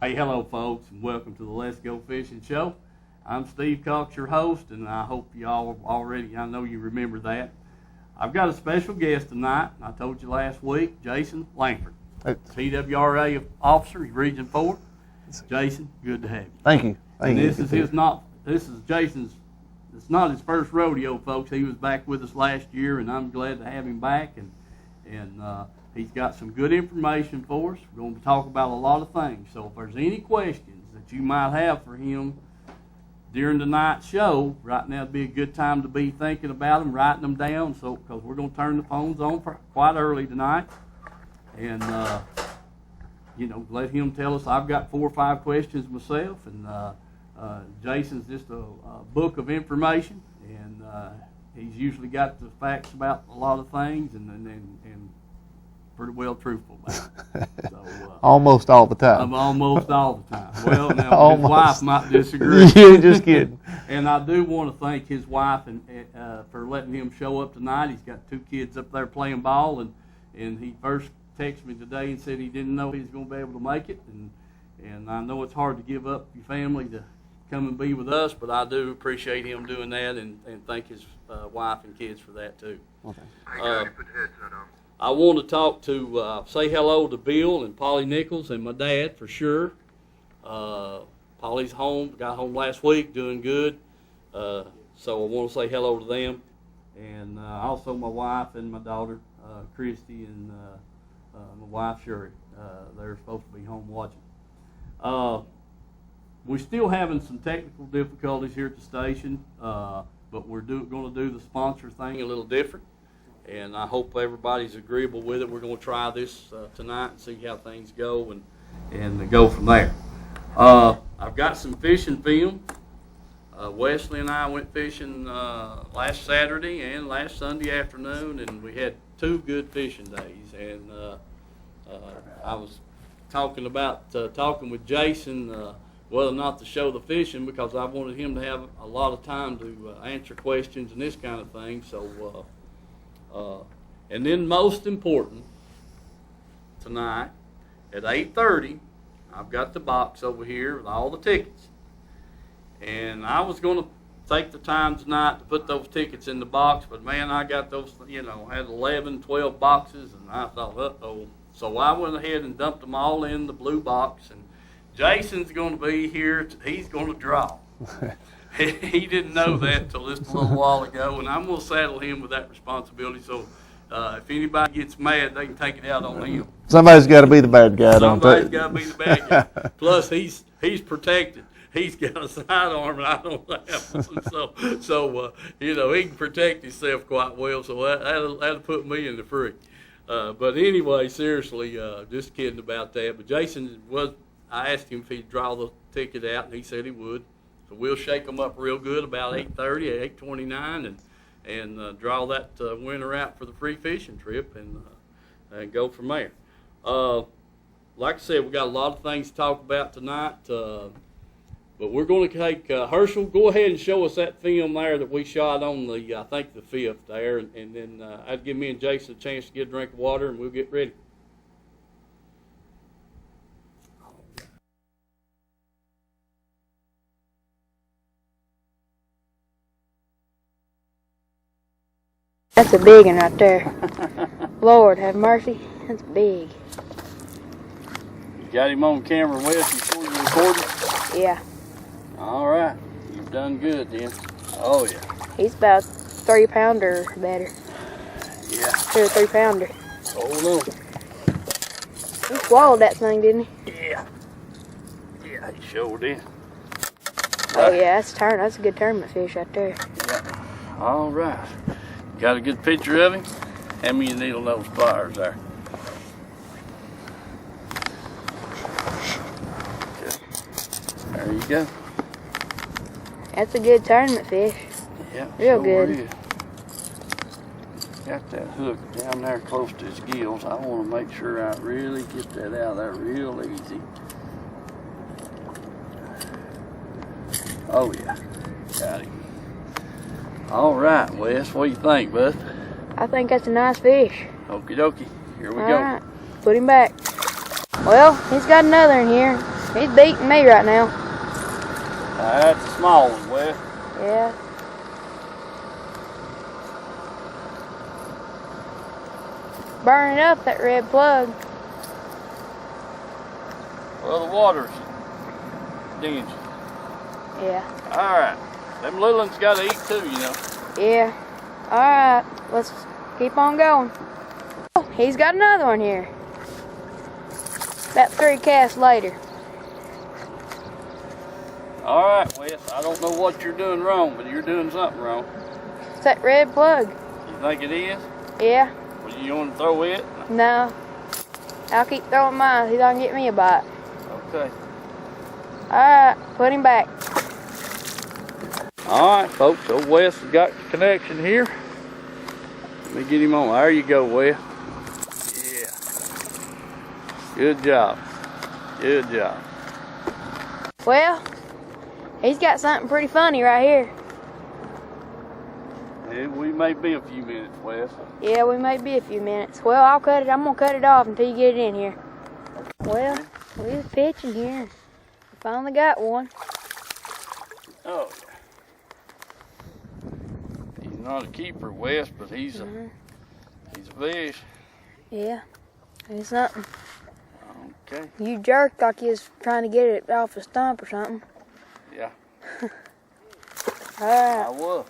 Hey, hello folks, and welcome to the Let's Go Fishing Show. I'm Steve Cox, your host, and I hope y'all already, I know you remember that. I've got a special guest tonight. I told you last week, Jason Langford, TWRA officer, Region 4. Jason, good to have you. Thank you. This is Jason's, it's not his first rodeo, folks. He was back with us last year, and I'm glad to have him back, and he's got some good information for us. We're going to talk about a lot of things. So if there's any questions that you might have for him during tonight's show, right now would be a good time to be thinking about them, writing them down, so because we're going to turn the phones on quite early tonight. And, let him tell us. I've got 4 or 5 questions myself, and Jason's just a book of information, and he's usually got the facts about a lot of things, and pretty well truthful about it. So, almost all the time. I'm almost all the time. Well, now his wife might disagree. You're just kidding. And I do want to thank his wife for letting him show up tonight. He's got 2 kids up there playing ball, and he first texted me today and said he didn't know he was going to be able to make it. And I know it's hard to give up your family to come and be with us, but I do appreciate him doing that, and thank his wife and kids for that too. Okay. I want to talk to, say hello to Bill and Polly Nichols and my dad for sure. Polly's home, got home last week, doing good. So I want to say hello to them. And also my wife and my daughter, Christy, and my wife, Sherry. They're supposed to be home watching. We're still having some technical difficulties here at the station, but we're going to do the sponsor thing a little different. And I hope everybody's agreeable with it. We're going to try this tonight and see how things go and go from there. I've got some fishing film. Wesley and I went fishing last Saturday and last Sunday afternoon, and we had 2 good fishing days. And I was talking with Jason whether or not to show the fishing, because I wanted him to have a lot of time to answer questions and this kind of thing. So. And then most important, tonight at 8:30, I've got the box over here with all the tickets. And I was going to take the time tonight to put those tickets in the box, but man, I got those, had 11, 12 boxes, and I thought, uh-oh. So I went ahead and dumped them all in the blue box, and Jason's going to be here. He's going to draw. He didn't know that until just a little while ago, and I'm going to saddle him with that responsibility. So if anybody gets mad, they can take it out on him. Somebody's got to be the bad guy. Somebody's got to be the bad guy. Plus, he's protected. He's got a sidearm, and I don't have one. So he can protect himself quite well. So that'll put me in the free. But anyway, seriously, just kidding about that. But Jason I asked him if he'd draw the ticket out, and he said he would. So we'll shake them up real good about 8:30, 8:29, and draw that winner out for the free fishing trip, and go from there. Like I said, we got a lot of things to talk about tonight, but we're going to take Herschel. Go ahead and show us that film there that we shot on the 5th there, and then I'd give me and Jason a chance to get a drink of water, and we'll get ready. That's a big one right there. Lord have mercy, that's big. You got him on camera, Wes, before you recording? Yeah. All right, you've done good then. Oh yeah. He's about 3 pounder or better. Yeah. 2 or 3 pounder. Oh no. He swallowed that thing, didn't he? Yeah. Yeah, he sure did. Oh yeah, that's a good tournament fish right there. Yeah. All right. Got a good picture of him? Hand me your needle nose pliers there. Okay. There you go. That's a good tournament fish. Yeah, real sure good. Is. Got that hook down there close to his gills. I want to make sure I really get that out of there real easy. Oh yeah, got him. All right, Wes, what do you think, bud? I think that's a nice fish. Okie dokie, here we All go. right, put him back. Well, he's got another in here. He's beating me right now. That's a small one, Wes. Yeah. Burning up that red plug. Well, the water's dingy. Yeah. All right. Them little ones got to eat too, you know. Yeah. Alright, let's keep on going. Oh, he's got another one here. About 3 casts later. All right, Wes. I don't know what you're doing wrong, but you're doing something wrong. It's that red plug. You think it is? Yeah. Well, you want to throw it? No. I'll keep throwing mine. He's gonna get me a bite. Okay. Alright, put him back. All right, folks. So Wes has got the connection here. Let me get him on. There you go, Wes. Yeah. Good job. Good job. Well, he's got something pretty funny right here. Yeah, we may be a few minutes, Wes. Yeah, we may be a few minutes. Well, I'm gonna cut it off until you get it in here. Well, we're pitching here. We finally got one. Oh. He's not a keeper, Wes, but he's a fish. Yeah, it's something. Okay. You jerked like you was trying to get it off a stump or something. Yeah. Alright. I was.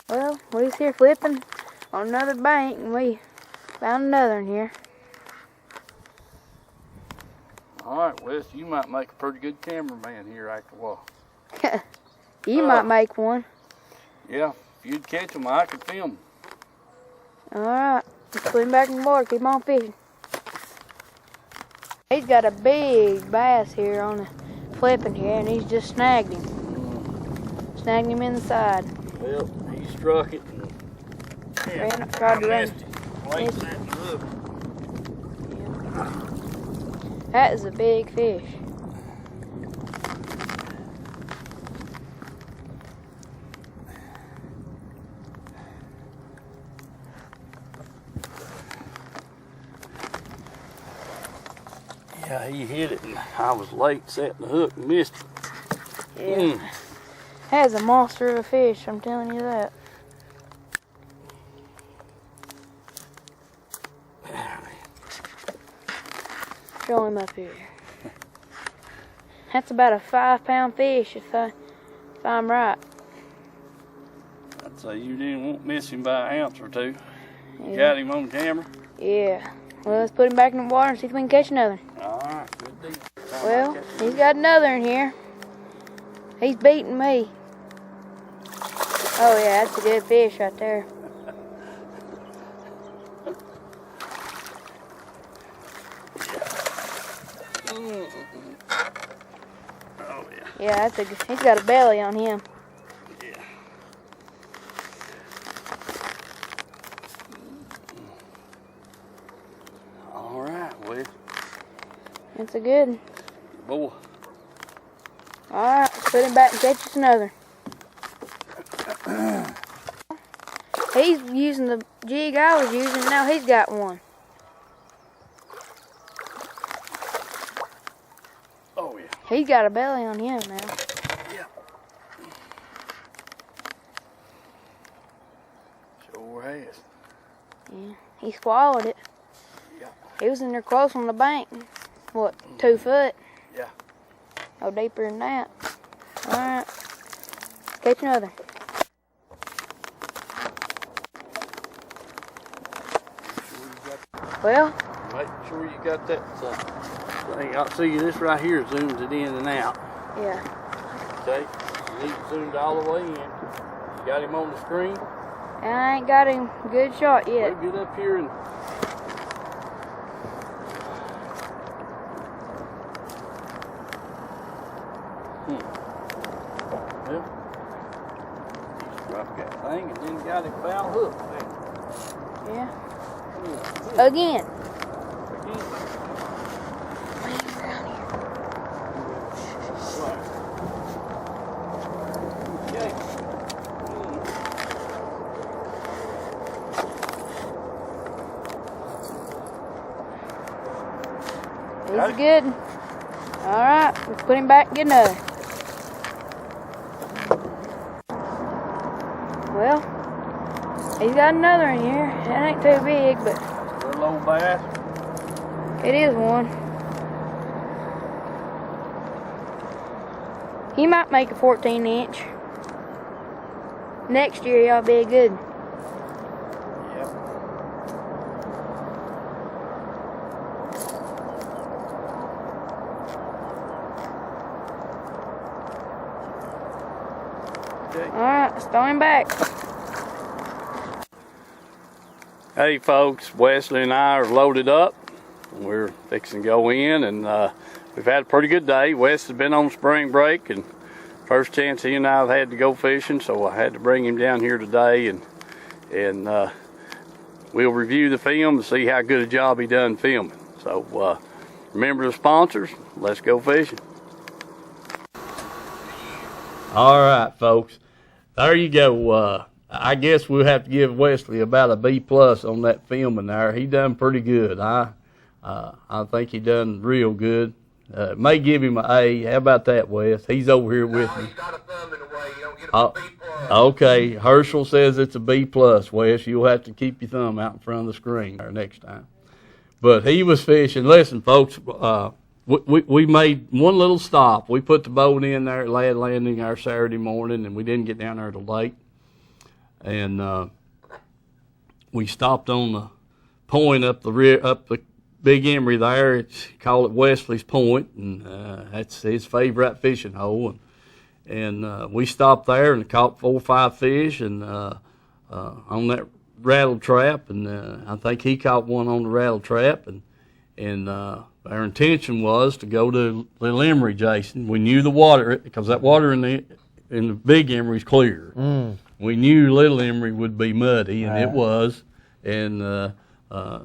Well, we was here flipping on another bank and we found another one here. All right, Wes, you might make a pretty good cameraman here after a while. You might make one. Yeah, if you'd catch them, I could film them. Alright, let's put him back in the water, keep on fishing. He's got a big bass here on the flipping here and he's just snagged him. Snagged him in the side. Well, he struck it. And Tried to run. Missed it. That is a big fish. Yeah, he hit it and I was late setting the hook and missed it. Yeah. That is a monster of a fish, I'm telling you that. Show him up here. That's about a 5-pound fish if I'm right. I'd say you didn't miss him by an ounce or two. You Yeah. got him on camera? Yeah. Well, let's put him back in the water and see if we can catch another. All right, good deal. Well, he's got another in here. He's beating me. Oh yeah, that's a good fish right there. Oh yeah. Yeah, he's got a belly on him. Yeah. All right, Wes. That's a good one. Boy. Alright, let's put him back and catch us another. He's using the jig I was using, now he's got one. Oh yeah. He's got a belly on him now. Yeah. Sure has. Yeah, he swallowed it. Yeah. He was in there close on the bank. What, 2 foot? Yeah. No deeper than that. Alright. Catch another. Well, Make sure you got that thing. I'll see you. This right here zooms it in and out. yeah. Okay. You need it zoomed all the way in. You got him on the screen. I ain't got him good shot yet. We'll get up here and well, he struck that thing and then got him foul hook. Yeah. Again. Again. pretty good. All right, let's put him back and get another. Well, he's got another in here. That ain't too big, but Little old bass. it is one. He might make a 14-inch. Next year, y'all be good. Yep. Alright, let's throw him back. Hey folks, Wesley and I are loaded up. We're fixing to go in, and we've had a pretty good day. Wes has been on spring break, and first chance he and I have had to go fishing, so I had to bring him down here today, and we'll review the film and see how good a job he done filming. So remember the sponsors. Let's go fishing. All right, folks. There you go. I guess we'll have to give Wesley about a B+ on that filming there. He done pretty good. I think he done real good. May give him an A. How about that, Wes? He's over here with me. He's got a thumb in the way. You don't get a B+. Okay, Herschel says it's a B+, Wes. You'll have to keep your thumb out in front of the screen there next time. But he was fishing. Listen, folks, we made one little stop. We put the boat in there at Lad Landing our Saturday morning, and we didn't get down there till late. And we stopped on the point up the Big Emery there. It's call it Wesley's Point, and that's his favorite fishing hole. And we stopped there and caught 4 or 5 fish, and on that rattle trap, and I think he caught one on the rattle trap, and our intention was to go to Little Emery, Jason. We knew the water, because that water in the Big Emery is clear. We knew Little Emery would be muddy, and it was, and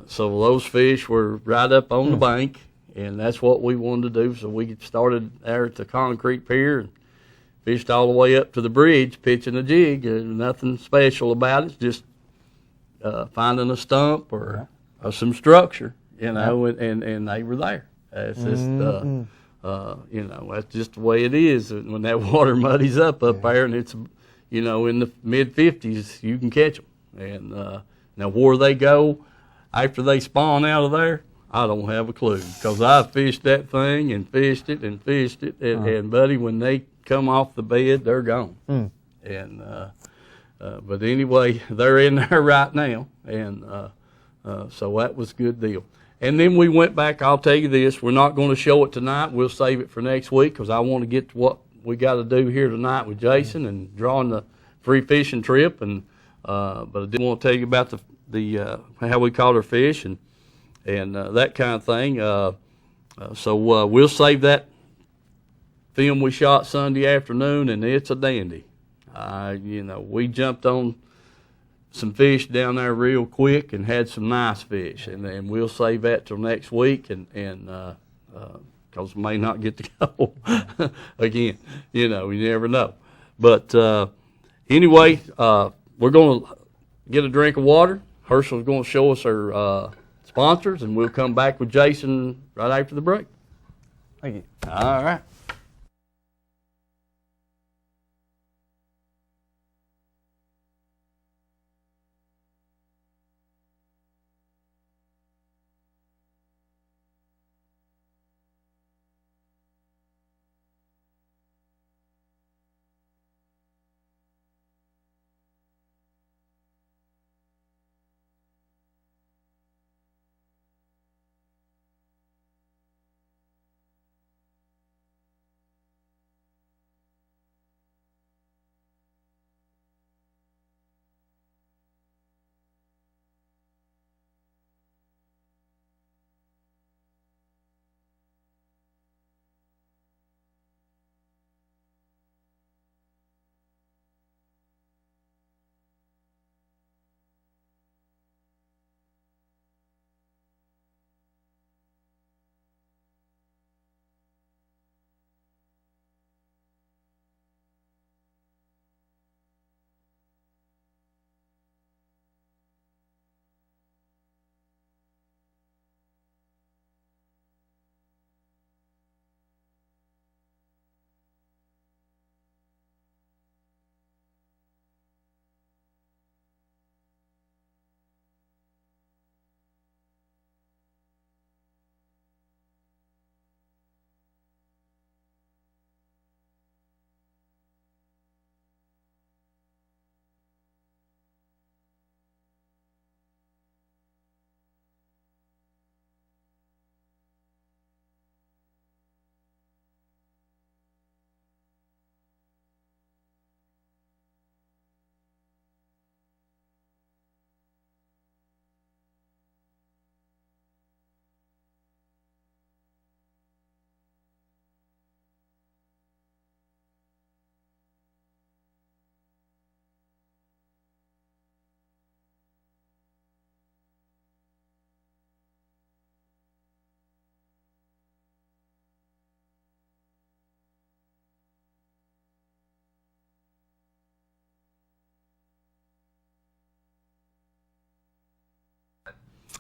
so those fish were right up on the bank, and that's what we wanted to do. So we started there at the concrete pier and fished all the way up to the bridge, pitching a jig. Nothing special about it, just finding a stump or some structure, you know, and they were there. It's just, you know, that's just the way it is. When that water muddies up there, and it's, you know, in the mid-50s, you can catch them. And now where they go after they spawn out of there, I don't have a clue, because I fished that thing and fished it, and buddy, when they come off the bed, they're gone. And but anyway, they're in there right now, and so that was a good deal. And then we went back. I'll tell you this: we're not going to show it tonight. We'll save it for next week, because I want to get to what we got to do here tonight with Jason and drawing the free fishing trip. And but I did want to tell you about the how we caught our fish and that kind of thing. So we'll save that film we shot Sunday afternoon, and it's a dandy. You know, we jumped on some fish down there real quick and had some nice fish, and we'll save that till next week, and because we may not get to go again. You know, you never know. But anyway, we're going to get a drink of water. Herschel's going to show us our sponsors, and we'll come back with Jason right after the break. Thank you. All right.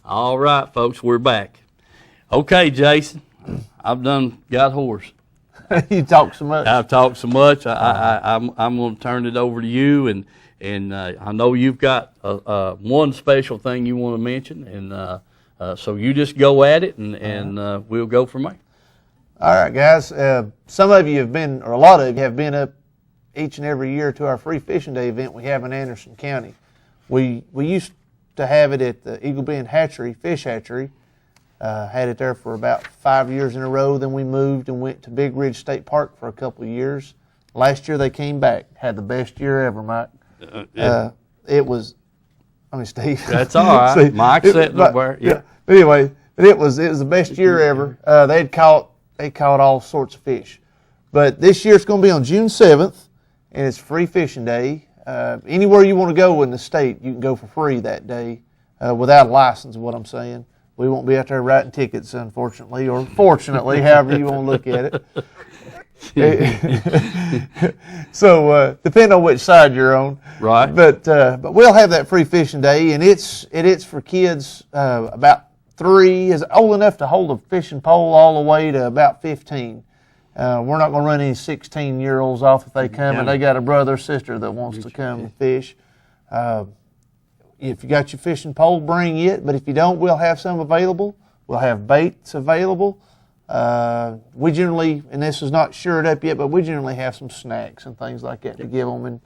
All right, folks, we're back. Okay, Jason, I've done got hoarse. You talk so much. I've talked so much. I'm going to turn it over to you, and I know you've got one special thing you want to mention, and so you just go at it, and we'll go from there. All right, guys. Some of you have been, or a lot of you have been up each and every year to our free fishing day event we have in Anderson County. We used to have it at the Eagle Bend Hatchery, Fish Hatchery. Had it there for about 5 years in a row. Then we moved and went to Big Ridge State Park for a couple of years. Last year they came back. Had the best year ever, Mike. It was, Steve. That's all right. See, Mike said the yeah. Anyway, it was the best year ever. They caught all sorts of fish. But this year it's going to be on June 7th, and it's free fishing day. Anywhere you want to go in the state, you can go for free that day without a license, is what I'm saying. We won't be out there writing tickets, unfortunately, or fortunately, however you want to look at it. So, depending on which side you're on. Right. But we'll have that free fishing day, and it's for kids about 3, is old enough to hold a fishing pole all the way to about 15. We're not going to run any 16-year-olds off if they come and they got a brother or sister that wants to come and fish. If you got your fishing pole, bring it. But if you don't, we'll have some available. We'll have baits available. We generally, and this is not shored up yet, but we generally have some snacks and things like that to give them, and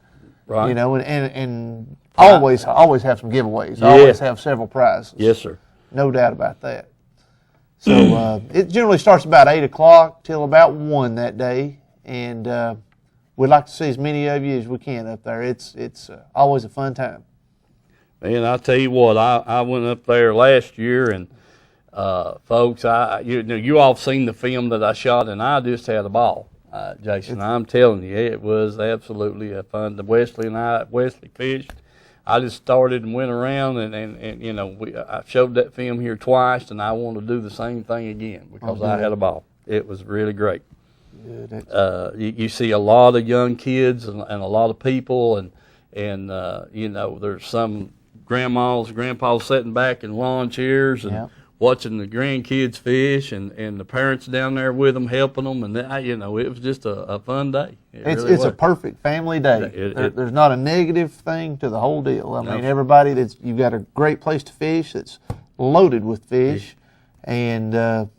Right. you know, and always have some giveaways. Yeah. Always have several prizes. Yes, sir. No doubt about that. So it generally starts about 8 o'clock till about 1 that day, and we'd like to see as many of you as we can up there. It's always a fun time. Man, I tell you what, I went up there last year, and folks, you all seen the film that I shot, and I just had a ball, Jason. I'm telling you, it was absolutely fun. Wesley fished. I just started and went around, and you know, I showed that film here twice, and I want to do the same thing again because I had a ball. It was really great. You see a lot of young kids and a lot of people, and you know, there's some grandmas and grandpas sitting back in lawn chairs and watching the grandkids fish, and the parents down there with them helping them, and you know, it was just a fun day. It's a perfect family day. There's not a negative thing to the whole deal. I mean, everybody you've got a great place to fish that's loaded with fish, and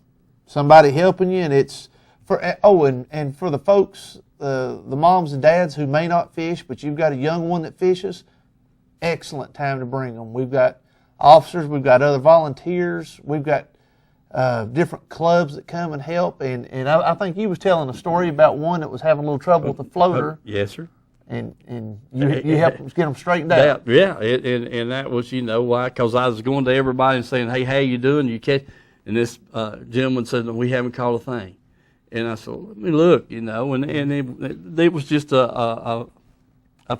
somebody helping you, and it's for and for the folks, the moms and dads who may not fish, but you've got a young one that fishes. Excellent time to bring them. We've got officers, we've got other volunteers, we've got different clubs that come and help. And I think you was telling a story about one that was having a little trouble with the floater. Yes, sir. And you helped them get them straightened out. And that was, you know, why? Because I was going to everybody and saying, hey, how you doing? You catch? And this gentleman said, we haven't caught a thing. And I said, let me look, you know, and it was just a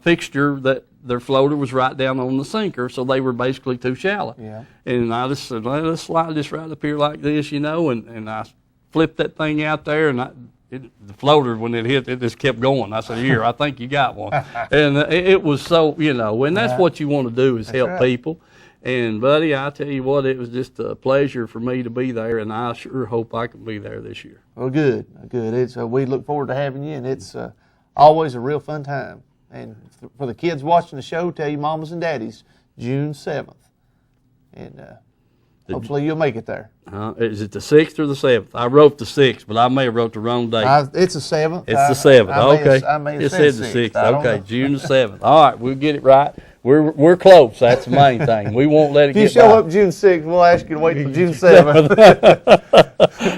fixture that their floater was right down on the sinker, so they were basically too shallow. Yeah. And I just said, let's slide this right up here like this, you know, and I flipped that thing out there, and the floater, when it hit, it just kept going. I said, here, I think you got one. And it was so, you know, and that's what you want to do is help people. And, buddy, I tell you what, it was just a pleasure for me to be there, and I sure hope I can be there this year. Well, good. We look forward to having you, and it's always a real fun time. And for the kids watching the show, tell your mamas and daddies, June 7th. And hopefully you'll make it there. Is it the 6th or the 7th? I wrote the 6th, but I may have wrote the wrong date. It's the 7th. It's the 7th. Okay. I may have it said the 6th. Okay, know. June the 7th. All right, we'll get it right. We're close. That's the main thing. We won't let it get If you show up June 6th, we'll ask you to wait till June 7th.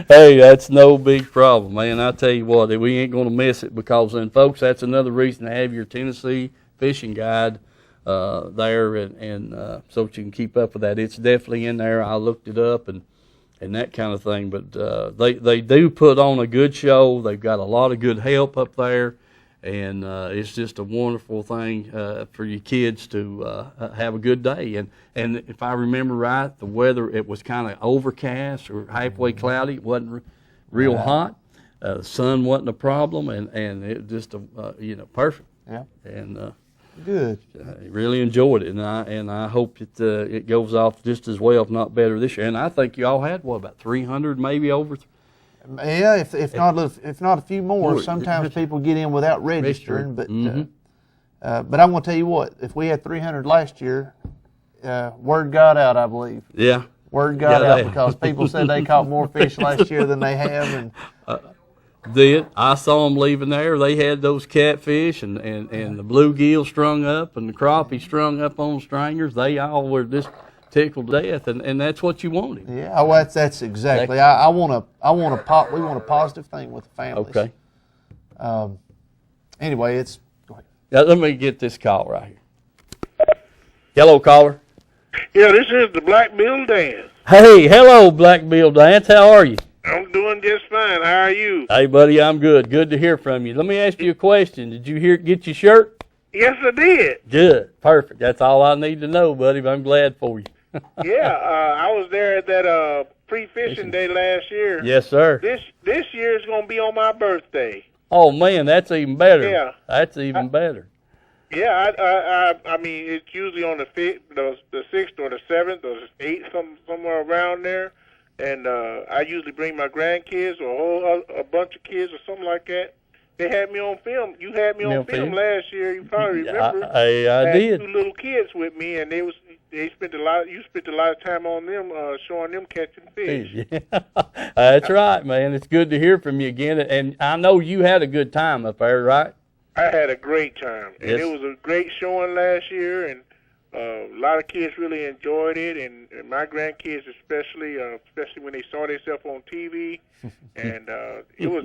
Hey, that's no big problem, man. I tell you what, we ain't going to miss it because then, folks, that's another reason to have your Tennessee fishing guide there, and so that you can keep up with that. It's definitely in there. I looked it up and that kind of thing. But they do put on a good show. They've got a lot of good help up there. And it's just a wonderful thing for your kids to have a good day. And if I remember right, the weather, it was kind of overcast or halfway cloudy. It wasn't real hot. The sun wasn't a problem, and it just, perfect. Yeah. And Good. Really enjoyed it, and I hope it goes off just as well, if not better, this year. And I think you all had about 300, maybe over. Yeah, if not a few more. Sometimes people get in without registering, but but I'm going to tell you what. If we had 300 last year, word got out, I believe. Yeah. Word got out because people said they caught more fish last year than they have, and. I saw them leaving there. They had those catfish and the bluegill strung up and the crappie strung up on stringers. They all were just tickled to death, and that's what you wanted. Yeah, well, that's exactly. I want we want a positive thing with the families. Okay. Anyway, it's. Go ahead. Now, let me get this call right here. Hello, caller. Yeah, this is the Black Bill Dance. Hey, hello, Black Bill Dance. How are you? I'm doing just fine. How are you? Hey, buddy, I'm good. Good to hear from you. Let me ask you a question. Did you get your shirt? Yes, I did. Good. Perfect. That's all I need to know, buddy, but I'm glad for you. Yeah, I was there at that pre-fishing day last year. Yes, sir. This year is going to be on my birthday. Oh, man, that's even better. Yeah. That's even better. Yeah, I mean, it's usually on the 6th or the 7th or the 8th, somewhere around there. And I usually bring my grandkids or a bunch of kids or something like that. They had me on film. You had me on film last year. You probably remember. I did. 2 little kids with me, and you spent a lot of time on them, showing them catching fish. Yeah. That's right, man. It's good to hear from you again. And I know you had a good time up there, right? I had a great time, and Yes. it was a great showing last year, and a lot of kids really enjoyed it, and my grandkids especially when they saw themselves on TV, and it was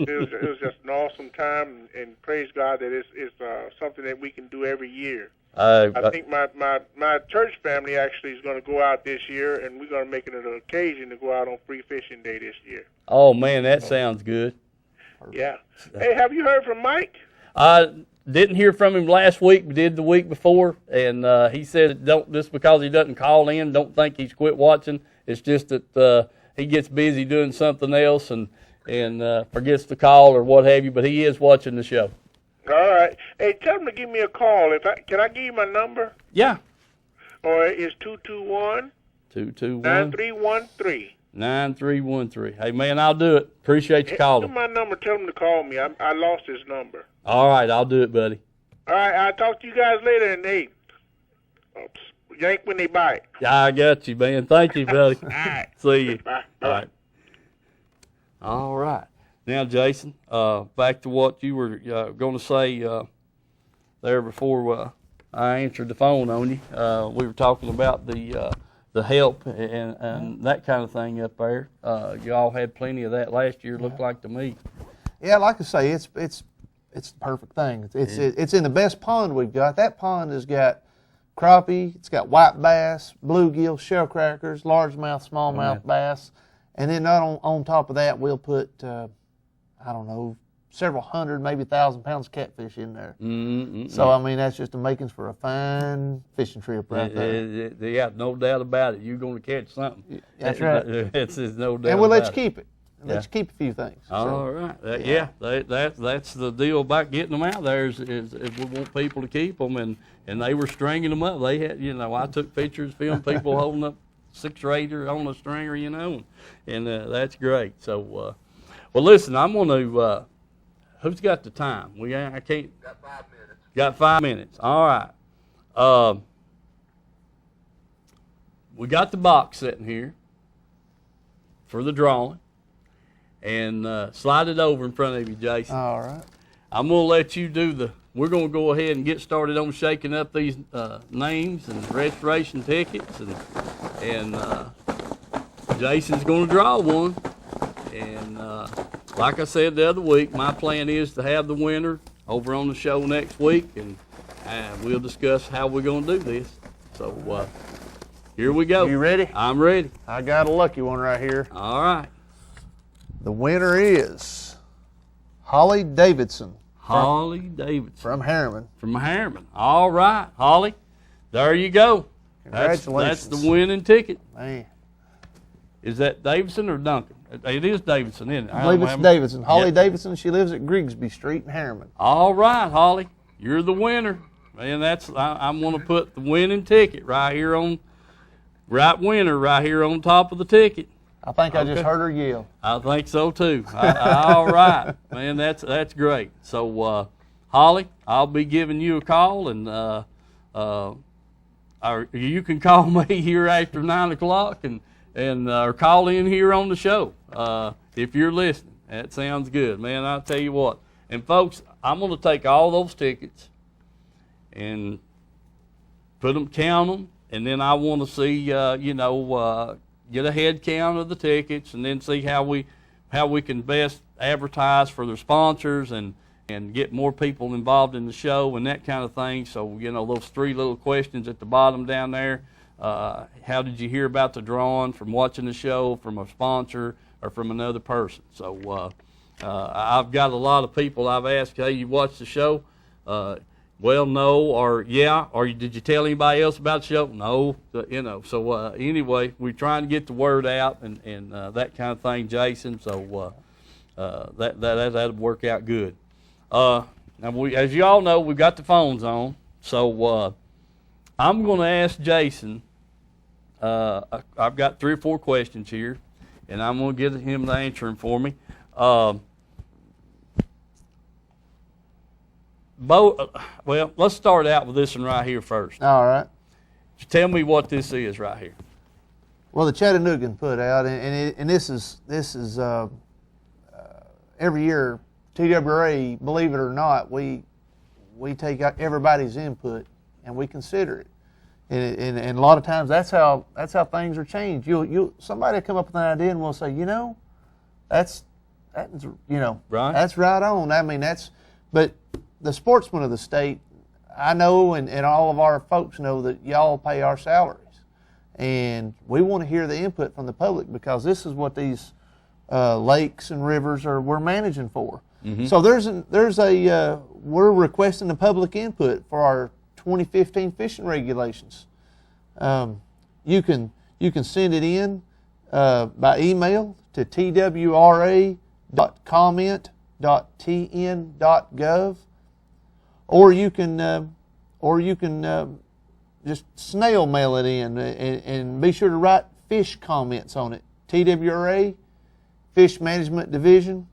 just an awesome time, and praise God that it's something that we can do every year. I think my church family actually is going to go out this year, and we're going to make it an occasion to go out on free fishing day this year. Oh, man, that sounds good. Yeah. Hey, have you heard from Mike? I didn't hear from him last week, but did the week before, and he said don't just because he doesn't call in, don't think he's quit watching. It's just that he gets busy doing something else and forgets to call or what have you, but he is watching the show. All right. Hey, tell him to give me a call. Can I give you my number? Yeah. Or it's 221 9313. 9313. Hey, man, I'll do it. Appreciate you calling. My number. Tell him to call me. I lost his number. All right, I'll do it, buddy. All right, I'll talk to you guys later. And hey, yank when they bite. Yeah, I got you, man. Thank you, buddy. All right. See you. Bye. All right. All right. Now, Jason, back to what you were going to say there before I answered the phone on you. We were talking about the help and that kind of thing up there. You all had plenty of that last year, looked like to me. Yeah, like I say, it's the perfect thing. It's in the best pond we've got. That pond has got crappie, it's got white bass, bluegill, shellcrackers, largemouth, smallmouth bass, and then on top of that we'll put I don't know, several hundred, maybe 1,000 pounds of catfish in there. So I mean that's just the makings for a fine fishing trip right there. Yeah, no doubt about it. You're going to catch something. That's right. It's no doubt. And we'll let you about keep it. Let's keep a few things. All right. That's the deal about getting them out there is we want people to keep them, and they were stringing them up. They had, I took pictures, filmed people holding up 6 or 8 on a stringer, and that's great. So, well, listen, I'm going to, who's got the time? I can't. Got 5 minutes. Got 5 minutes. All right. We got the box sitting here for the drawing. And slide it over in front of you, Jason. All right. I'm going to let you we're going to go ahead and get started on shaking up these names and registration tickets. And Jason's going to draw one. And like I said the other week, my plan is to have the winner over on the show next week. And we'll discuss how we're going to do this. So here we go. You ready? I'm ready. I got a lucky one right here. All right. The winner is Holly Davidson. Holly Davidson. From Harriman. From Harriman. All right, Holly. There you go. Congratulations. That's the winning ticket. Man. Is that Davidson or Duncan? It is Davidson, isn't it? I believe it's Davidson. Holly Davidson, she lives at Grigsby Street in Harriman. All right, Holly. You're the winner. Man, I'm going to put the winning ticket right here on top of the ticket. I think I just heard her yell. I think so too. All right, man, that's great. So, Holly, I'll be giving you a call, and you can call me here after 9 o'clock, and or call in here on the show if you're listening. That sounds good, man. I'll tell you what. And folks, I'm going to take all those tickets and count them, and then I want to see, get a head count of the tickets, and then see how we can best advertise for their sponsors and get more people involved in the show and that kind of thing. So, those 3 little questions at the bottom down there. How did you hear about the drawing? From watching the show, from a sponsor, or from another person? So I've got a lot of people I've asked, hey, you watched the show? Well, no, or yeah, or did you tell anybody else about the show? No, So anyway, we're trying to get the word out and that kind of thing, Jason. So that'll work out good. Now, as you all know, we've got the phones on. So I'm going to ask Jason. I've got 3 or 4 questions here, and I'm going to get him to answer them for me. Well, let's start out with this one right here first. All right. Tell me what this is right here. Well, the Chattanoogan put out, and this is every year, TWRA, believe it or not, we take out everybody's input and we consider it, and a lot of times that's how things are changed. Somebody will come up with an idea and we'll say, that's right. That's right on. I mean, but the sportsmen of the state, I know, and all of our folks know that y'all pay our salaries, and we want to hear the input from the public because this is what these lakes and rivers we're managing for. Mm-hmm. So we're requesting the public input for our 2015 fishing regulations. You can send it in by email to twra.comment.tn.gov, or you can just snail mail it in and be sure to write fish comments on it. TWRA, Fish Management Division,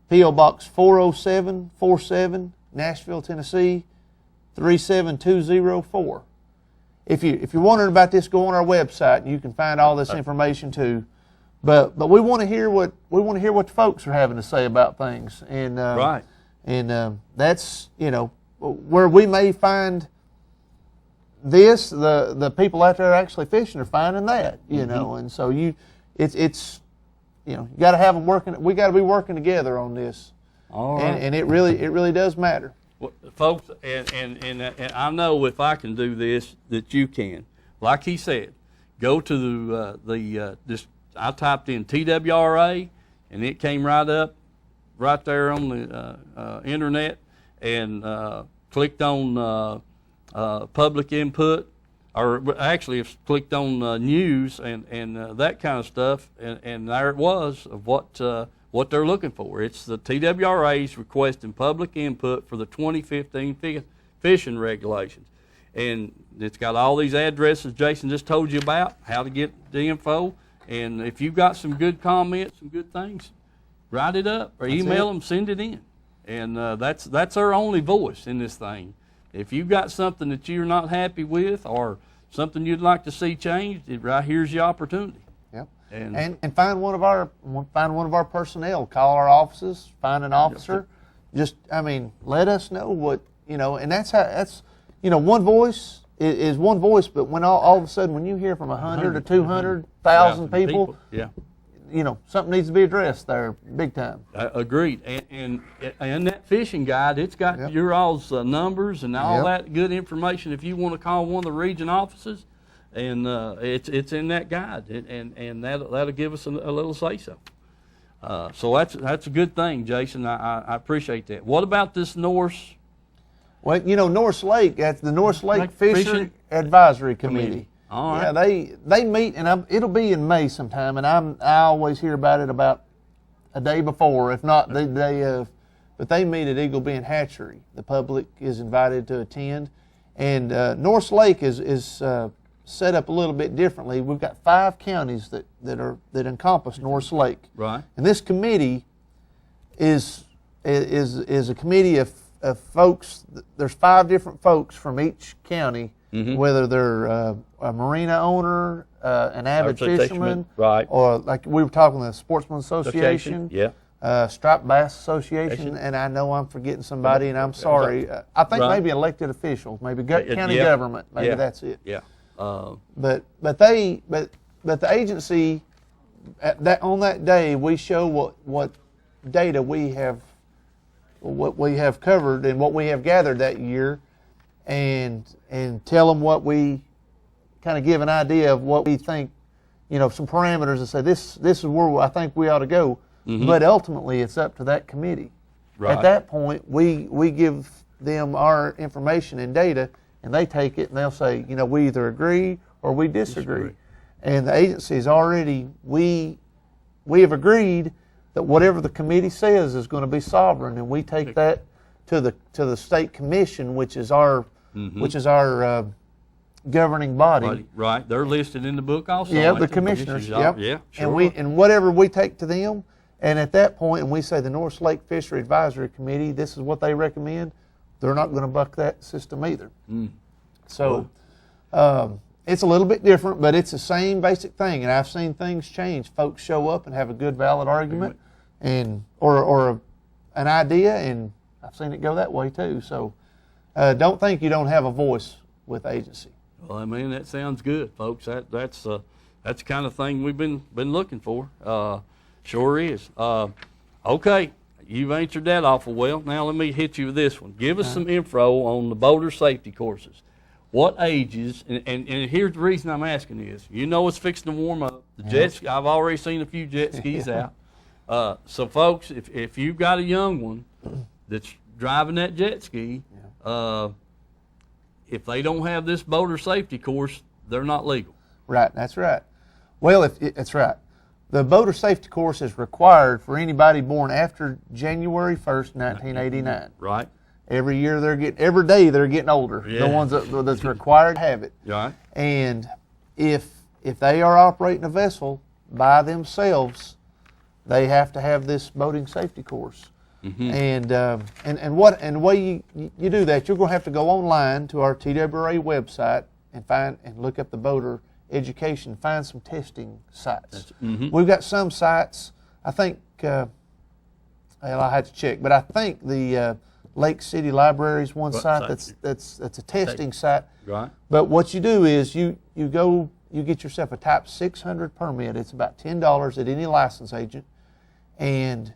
P.O. Box 40747, Nashville, Tennessee 37204. If you're wondering about this, go on our website and you can find all this information too. But we want to hear what the folks are having to say about things, and right. And that's where we may find this. The people out there actually fishing are finding that, and so it's you got to have them working. We got to be working together on this. All right. And it really does matter. Well, folks, and I know if I can do this, that you can. Like he said, go to this. I typed in TWRA, and it came right up, right there on the internet, and clicked on public input, or actually it's clicked on news and that kind of stuff, and there it was of what they're looking for. It's the TWRA's requesting public input for the 2015 fishing regulations, and it's got all these addresses Jason just told you about, how to get the info. And if you've got some good comments, some good things, write it up or email them, send it in. And that's our only voice in this thing. If you've got something that you're not happy with or something you'd like to see changed, right here's your opportunity. Yep. And find one of our personnel. Call our offices. Find an officer. Just let us know what And that's one voice is one voice, but when all of a sudden when you hear from 100 or 200,000 people, yeah, something needs to be addressed there, big time. Agreed. And that fishing guide, it's got your all's numbers and all that good information. If you want to call one of the region offices, and it's in that guide, and that'll give us a little say so. So that's a good thing, Jason. I appreciate that. What about this Norse? Well, Norse Lake, that's the Norse Lake Fishery Advisory Committee. All right. Yeah, they meet, and it'll be in May sometime, and I always hear about it about a day before, if not the day of. But they meet at Eagle Bend Hatchery. The public is invited to attend, And North Lake is set up a little bit differently. We've got 5 counties that encompass North Lake. Right. And this committee is a committee of folks. There's 5 different folks from each county, whether they're a marina owner, an avid fisherman, right, or like we were talking, the Sportsman Association, Striped Bass Association, and I know I'm forgetting somebody, and I'm sorry. I think maybe elected officials, maybe county government, maybe that's it. Yeah. But the agency on that day, we show what data we have, what we have covered and what we have gathered that year, and tell them what we kind of give an idea of what we think, some parameters and say this is where I think we ought to go. But ultimately, it's up to that committee. Right. At that point, we give them our information and data, and they take it and they'll say, we either agree or we disagree. And the agency's already, we have agreed that whatever the committee says is going to be sovereign, and we take that to the state commission, which is our governing body. Right, they're listed in the book also. Yeah, the commissioners. Yep. Yeah, sure. And whatever we take to them, and at that point, and we say the North Lake Fishery Advisory Committee, this is what they recommend, they're not going to buck that system either. So it's a little bit different, but it's the same basic thing. And I've seen things change. Folks show up and have a good, valid argument, or an idea, and I've seen it go that way too. So don't think you don't have a voice with agency. Well, I mean, that sounds good, folks. That's the kind of thing we've been looking for. Sure is. Okay, you've answered that awful well. Now let me hit you with this one. Give us some info on the boater safety courses. What ages, and here's the reason I'm asking this. It's fixing to warm up. The jet ski, I've already seen a few jet skis out. So folks, if you've got a young one that's driving that jet ski, if they don't have this boater safety course, they're not legal. Right, that's right. Well, that's right. The boater safety course is required for anybody born after January 1st, 1989. Right. Every day they're getting older. Yeah. The ones that's required to have it. Right. And if they are operating a vessel by themselves, they have to have this boating safety course. And the way you do that, you're going to have to go online to our TWRA website and look up the boater education, find some testing sites. We've got some sites, I think, I had to check, but I think the Lake City Library is one site that's a testing site. Right. But what you do is you get yourself a Type 600 permit. It's about $10 at any license agent, and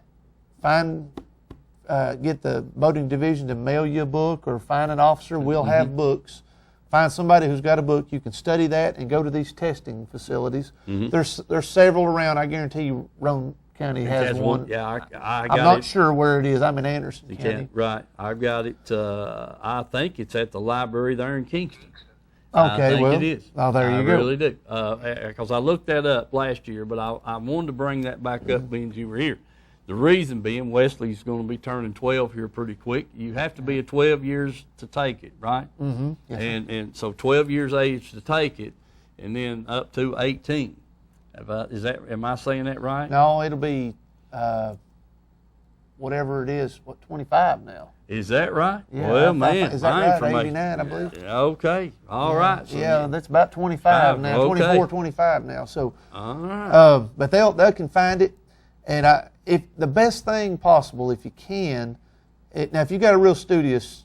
get the boating division to mail you a book, or find an officer. We'll have books. Find somebody who's got a book. You can study that and go to these testing facilities. There's several around. I guarantee you Roane County has one. Yeah, I got it. I'm not sure where it is. I'm in Anderson County. Right. I've got it. I think it's at the library there in Kingston. Okay, I think it is. Oh, there you go. I really do. Because I looked that up last year, but I wanted to bring that back up being you were here. The reason being, Wesley's going to be turning 12 here pretty quick. You have to be 12 years to take it, right? Yes, and so 12 years age to take it, and then up to 18. Am I saying that right? No, it'll be whatever it is. 25 now? Is that right? Yeah. Well, man, is that right? 89, I believe. Okay. All right. So that's about 25 now. Okay. 24, 25 now. So. All right. But they can find it. And if the best thing possible, if you can, now if you got a real studious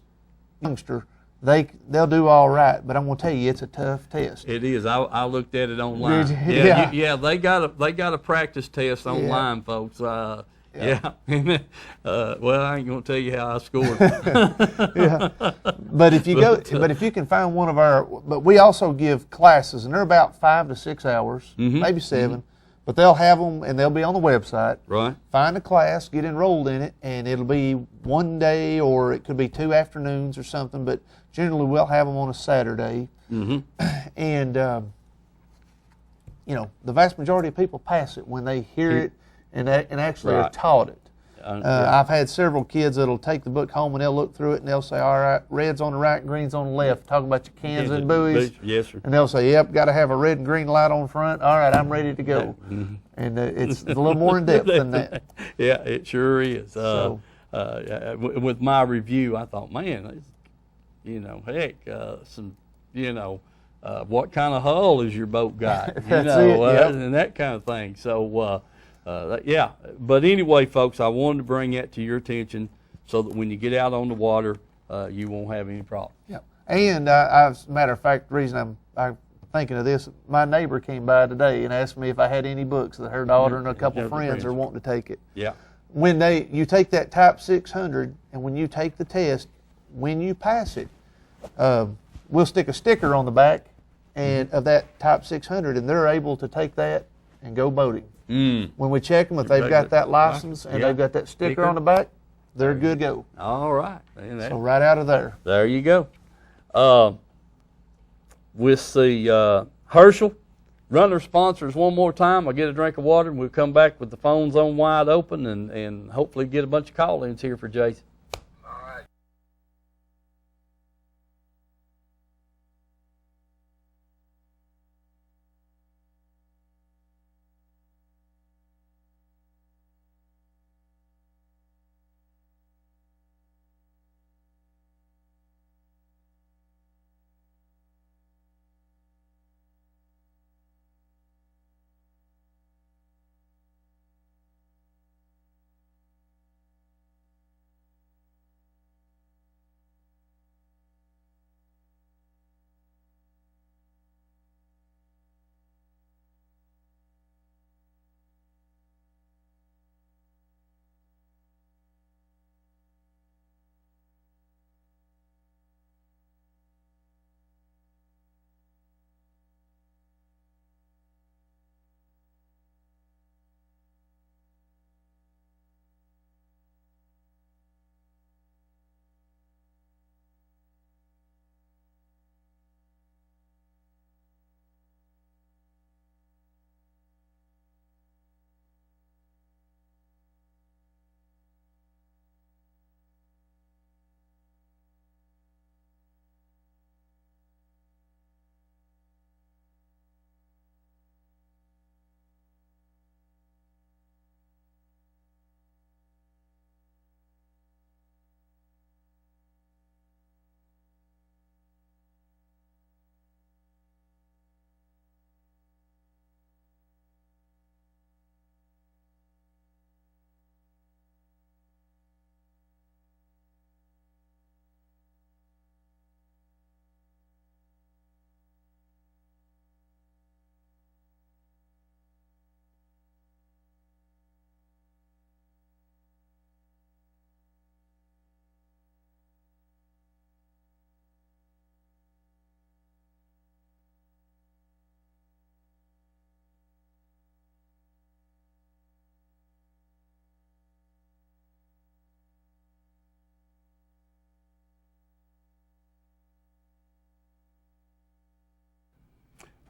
youngster, they'll do all right. But I'm going to tell you, it's a tough test. It is. I looked at it online. Yeah. They got a practice test online, folks. Well, I ain't going to tell you how I scored. But if you can find one of but we also give classes, and they're about 5 to 6 hours, maybe 7. But they'll have them, and they'll be on the website. Right. Find a class, get enrolled in it, and it'll be one day, or it could be 2 afternoons or something. But generally, we'll have them on a Saturday. And the vast majority of people pass it when they hear it and actually are taught it. I've had several kids that'll take the book home and they'll look through it and they'll say, all right, red's on the right, green's on the left. Talking about your cans and buoys. Yes, sir. And they'll say, yep, got to have a red and green light on front. All right, I'm ready to go. Mm-hmm. And it's a little more in depth than that. Yeah, it sure is. With my review, I thought, man, heck, what kind of hull is your boat got? And that kind of thing. So, yeah. But anyway, folks, I wanted to bring that to your attention so that when you get out on the water, you won't have any problem. Yeah. And as a matter of fact, the reason I'm thinking of this, my neighbor came by today and asked me if I had any books that her daughter and a couple of friends are wanting to take it. Yeah. When you take that Type 600, and when you take the test, when you pass it, we'll stick a sticker on the back and of that Type 600, and they're able to take that and go boating. When we check them, if they've got that license and they've got that sticker on the back, they're good to go. All right. So right out of there. There you go. With the Herschel, run their sponsors one more time. I'll get a drink of water, and we'll come back with the phones on wide open and hopefully get a bunch of call-ins here for Jason.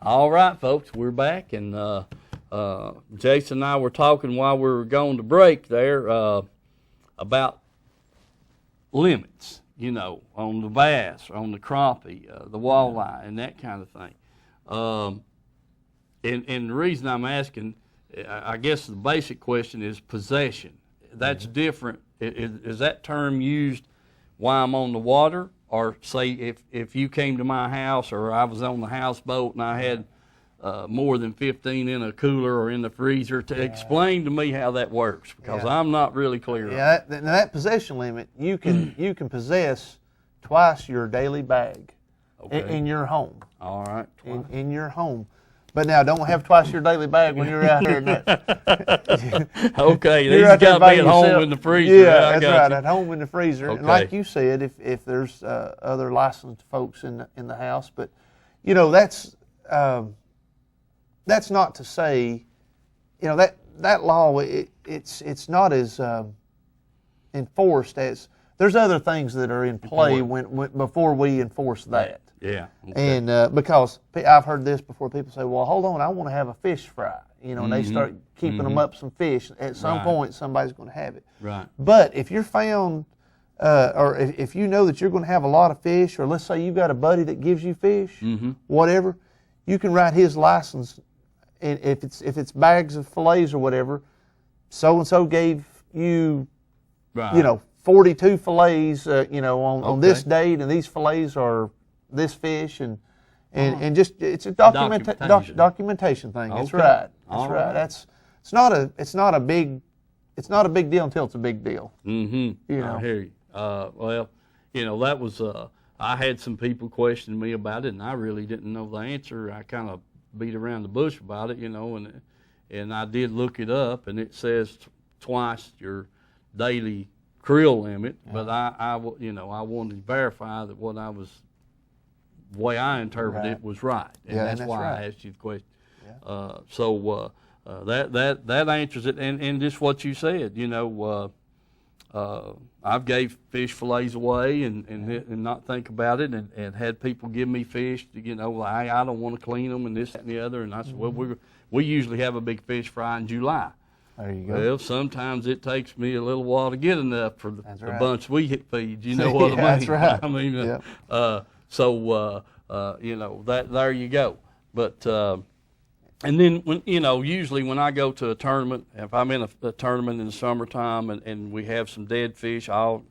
All right, folks, we're back, and Jason and I were talking while we were going to break there about limits, on the bass, on the crappie, the walleye, and that kind of thing. And the reason I'm asking, I guess the basic question is possession. That's different. Is that term used while I'm on the water? Or say if you came to my house or I was on the houseboat and I had more than 15 in a cooler or in the freezer, explain to me how that works, because I'm not really clear. Yeah, that possession limit, you can possess twice your daily bag in your home. All right. In your home. But now, don't have twice your daily bag when you're out there. Okay, these got to be at home in the freezer. Yeah, that's right, at home in the freezer. Okay. And like you said, if there's other licensed folks in the house, but that's not to say, that law it's not as enforced as there's other things that are in play before we enforce that. Yeah. Okay. And because I've heard this before, people say, well, hold on, I want to have a fish fry. and they start keeping them up some fish. At some point, somebody's going to have it. Right. But if you're found, or if you know that you're going to have a lot of fish, or let's say you've got a buddy that gives you fish, whatever, you can write his license, and if it's bags of fillets or whatever, so and so gave you, 42 fillets, on this date, and these fillets are this fish, and just it's a documentation thing. That's right. That's right. That's it's not a big deal until it's a big deal. I hear you. Well, that was I had some people questioning me about it, and I really didn't know the answer. I kind of beat around the bush about it, and I did look it up, and it says twice your daily creel limit, but I wanted to verify that what I was, the way I interpreted it was right, and that's why I asked you the question. So that answers it, and just what you said, I've gave fish fillets away and not think about it, and had people give me fish, I don't want to clean them and this that, and the other, and I said, well, we usually have a big fish fry in July. There you go. Well, sometimes it takes me a little while to get enough for the bunch we feed. You know what I mean? That's right. I mean, that there you go. But and then when usually when I go to a tournament, if I'm in a tournament in the summertime and we have some dead fish, I'll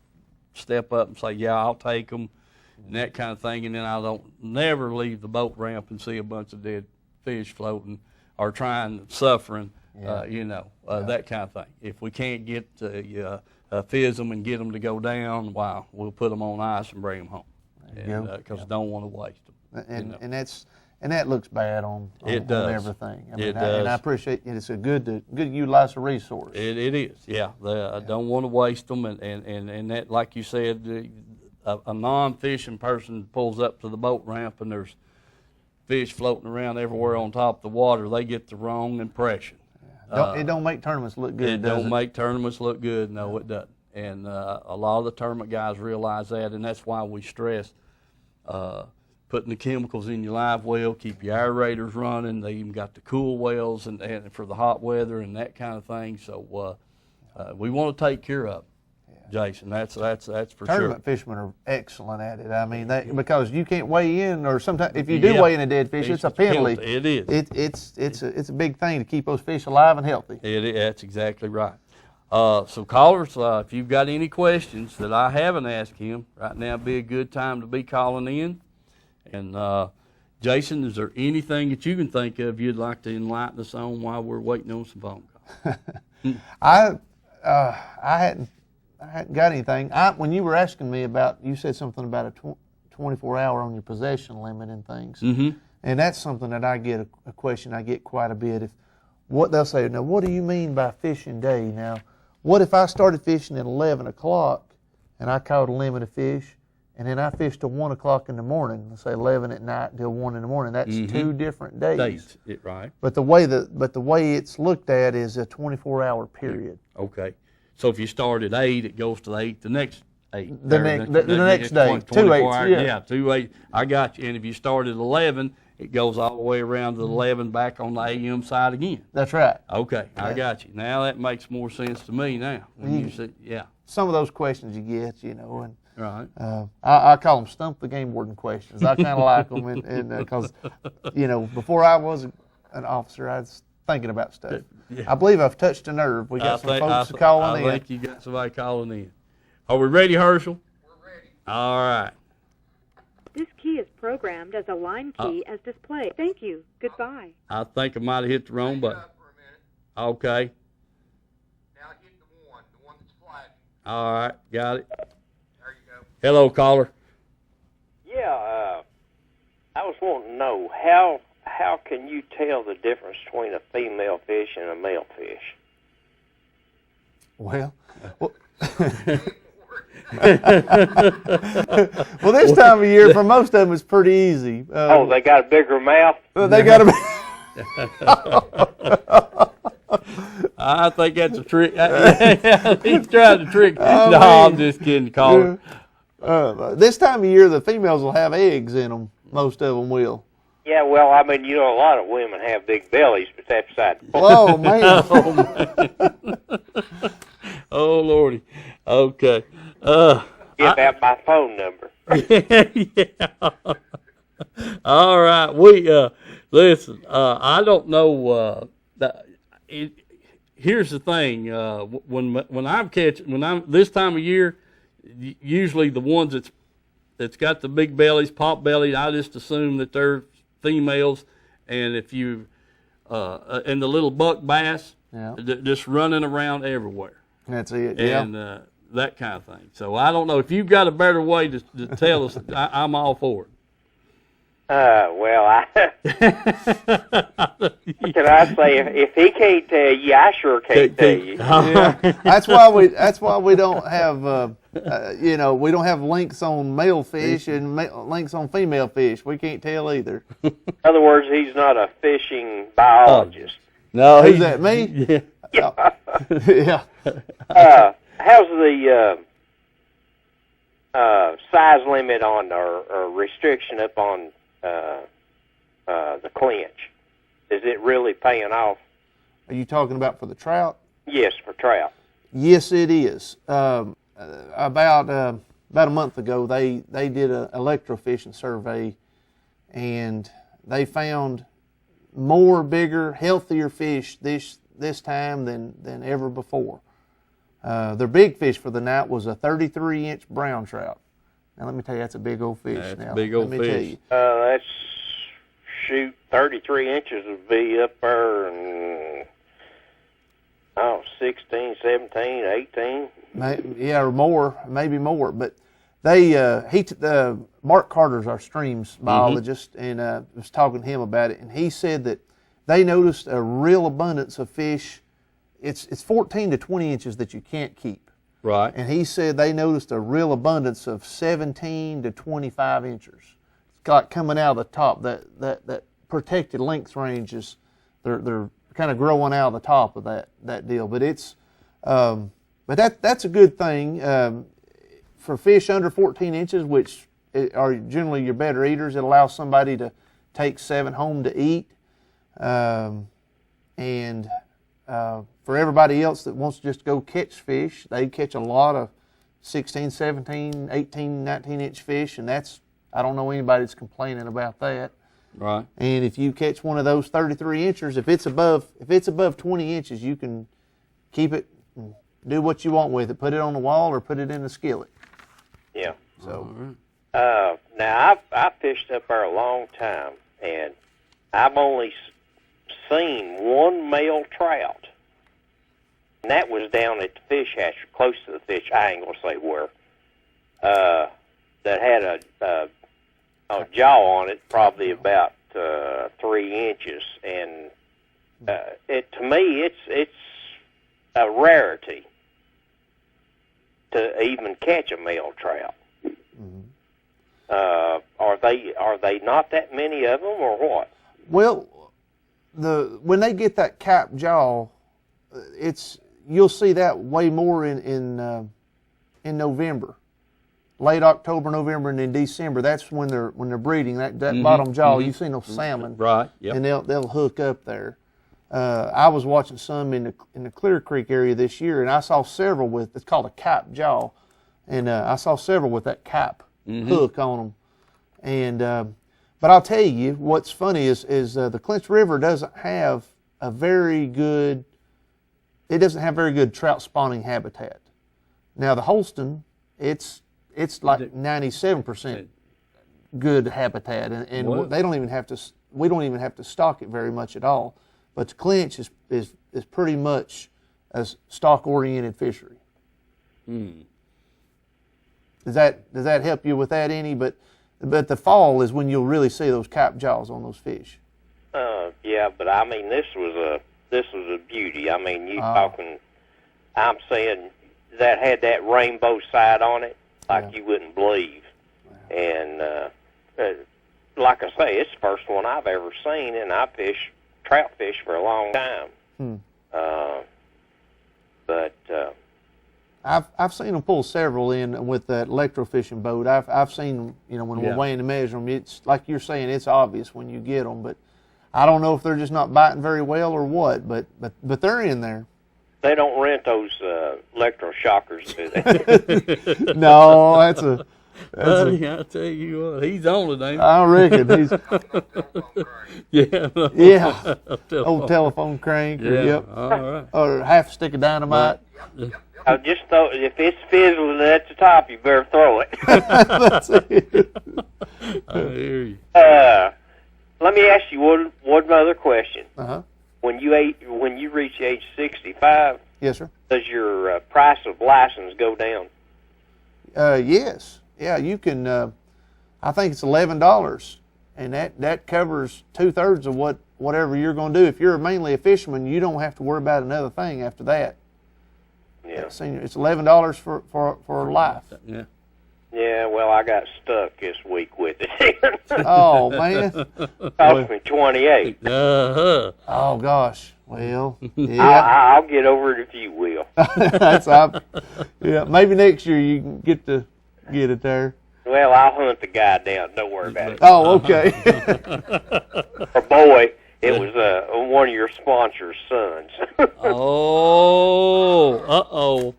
step up and say, yeah, I'll take them, and that kind of thing. And then I don't never leave the boat ramp and see a bunch of dead fish floating or suffering. That kind of thing. If we can't get fizz them and get them to go down, we'll put them on ice and bring them home, because I don't want to waste them. And that looks bad on everything. It does. And I appreciate it. It's a good to utilize a resource. It is, yeah. I don't want to waste them, and that, like you said, a non-fishing person pulls up to the boat ramp and there's fish floating around everywhere on top of the water. They get the wrong impression. It don't make tournaments look good. It don't make tournaments look good. No, it doesn't. And a lot of the tournament guys realize that, and that's why we stress putting the chemicals in your live well, keep your aerators running. They even got the cool wells and for the hot weather and that kind of thing. So we want to take care of it, Jason. That's for sure. Tournament fishermen are excellent at it. I mean, because you can't weigh in, or sometimes if you do weigh in a dead fish, it's a penalty. It is. It's a big thing to keep those fish alive and healthy. That's exactly right. So callers, if you've got any questions that I haven't asked him, right now would be a good time to be calling in. And Jason, is there anything that you can think of you'd like to enlighten us on while we're waiting on some phone calls? I hadn't got anything. When you were asking me about, you said something about a 24-hour on your possession limit and things. And that's something that I get a question I get quite a bit. What they'll say, now, what do you mean by fishing day? Now, what if I started fishing at 11 o'clock and I caught a limit of fish, and then I fished till 1 o'clock in the morning, let's say 11 at night until 1 in the morning? That's 2 different days. Right. But the way it's looked at is a 24-hour period. Okay. So if you start at 8, it goes to 8 the next 8. The next day, 2 8s. Yeah, 2 8. I got you. And if you start at 11, it goes all the way around to 11 back on the AM side again. That's right. Okay, I got you. Now that makes more sense to me now. When you say, some of those questions you get, and right. I call them stump the game warden questions. I kind of like them, and because before I was an officer, I was thinking about stuff. Yeah. I believe I've touched a nerve. We got some folks calling in. I think you got somebody calling in. Are we ready, Herschel? We're ready. All right. This key is programmed as a line key as displayed. Thank you. Goodbye. I think I might have hit the wrong button. For a minute. Okay. Now hit the one that's flashing. All right, got it. There you go. Hello, caller. Yeah, I was wanting to know how can you tell the difference between a female fish and a male fish? Well this time of year, for most of them, it's pretty easy. They got a bigger mouth? They got a I think that's a trick. He's trying to trick. I'm just kidding, caller. This time of year, the females will have eggs in them. Most of them will. Yeah, well, I mean, you know, a lot of women have big bellies, but that's beside the point. Oh, man. Oh, Lordy. Okay. Give out my phone number. Yeah. All right. We listen. I don't know. Here's the thing. When I'm this time of year, usually the ones that's got the big bellies, pot bellies, I just assume that they're females, and if you and the little buck bass, just running around everywhere. That's it. And that kind of thing. So I don't know if you've got a better way to tell us. I'm all for it. Well, can I say if he can't tell you, I sure can't tell you. Yeah. That's why we don't have we don't have links on male fish and links on female fish. We can't tell either. In other words, he's not a fishing biologist. No, who's that? Me? Yeah. Yeah. How's the size limit on or restriction up on the clinch? Is it really paying off? Are you talking about for the trout? Yes, for trout. Yes, it is. About a month ago, they did an electrofishing survey, and they found more bigger, healthier fish this time than ever before. Their big fish for the night was a 33-inch brown trout. Now, let me tell you, that's a big old fish. That's now, a big old let me tell fish. you. That's, 33 inches would be up there and, 16, 17, 18. Yeah, or more, maybe more. But Mark Carter's our streams biologist, and was talking to him about it, and he said that they noticed a real abundance of fish. It's 14 to 20 inches that you can't keep. Right. And he said they noticed a real abundance of 17 to 25 inches. It's like coming out of the top. That protected length ranges, they're kind of growing out of the top of that deal. But that's a good thing for fish under 14 inches, which are generally your better eaters. It allows somebody to take 7 home to eat, and for everybody else that wants to just go catch fish, they catch a lot of 16, 17, 18, 19-inch fish, and I don't know anybody that's complaining about that. Right. And if you catch one of those 33 inchers, if it's above 20 inches, you can keep it and do what you want with it. Put it on the wall or put it in the skillet. Yeah. So. Now I've fished up there a long time, and I've only seen one male trout, and that was down at the fish hatchery, close to the fish. I ain't gonna say where. That had a jaw on it, probably about 3 inches, and to me, it's a rarity to even catch a male trout. Mm-hmm. Are they not that many of them, or what? Well, when they get that cap jaw, you'll see that way more in November, late October, November, and in December. That's when they're breeding. That bottom jaw, you've seen those salmon, right? Yep. And they'll hook up there. I was watching some in the Clear Creek area this year, and I saw several with, it's called a cap jaw, and I saw several with that cap hook on them. And but I'll tell you what's funny is the Clinch River doesn't have very good trout spawning habitat. Now the Holston, it's like 97% good habitat, and they don't even have to. We don't even have to stock it very much at all. But the Clinch is pretty much a stock-oriented fishery. Does that help you with that any? But the fall is when you'll really see those cap jaws on those fish. Yeah, but I mean this was a beauty. I mean talking. I'm saying that had that rainbow side on it, like you wouldn't believe. And like I say, it's the first one I've ever seen, and I trout fish for a long time. But I've seen them pull several in with that electrofishing boat. I've seen them, you know, when we're weighing to measure them. It's like you're saying, it's obvious when you get them, but I don't know if they're just not biting very well or what. But they're in there. They don't rent those electroshockers, do they? No, that's a. I tell you what, he's on it, ain't he? I reckon he's. Yeah. Old telephone crank. Yeah. Yep. All right. Or half a stick of dynamite. I just thought if it's fizzling at the top, you better throw it. That's it. I hear you. Let me ask you one other question. Uh-huh. When you reach age 65, Yes, sir. does your price of license go down? Yes. Yeah, you can. I think it's $11, and that covers 2/3 of whatever you're going to do. If you're mainly a fisherman, you don't have to worry about another thing after that. Yeah. It's $11 for life. Yeah. Yeah, well, I got stuck this week with it. Oh man. Cost me 28. Uh-huh. Oh gosh. Well, yeah. I'll get over it if you will. Yeah. Maybe next year you can get it there. Well, I'll hunt the guy down. Don't worry about it. Oh, okay. Or boy, it was one of your sponsor's sons. Oh, uh-oh.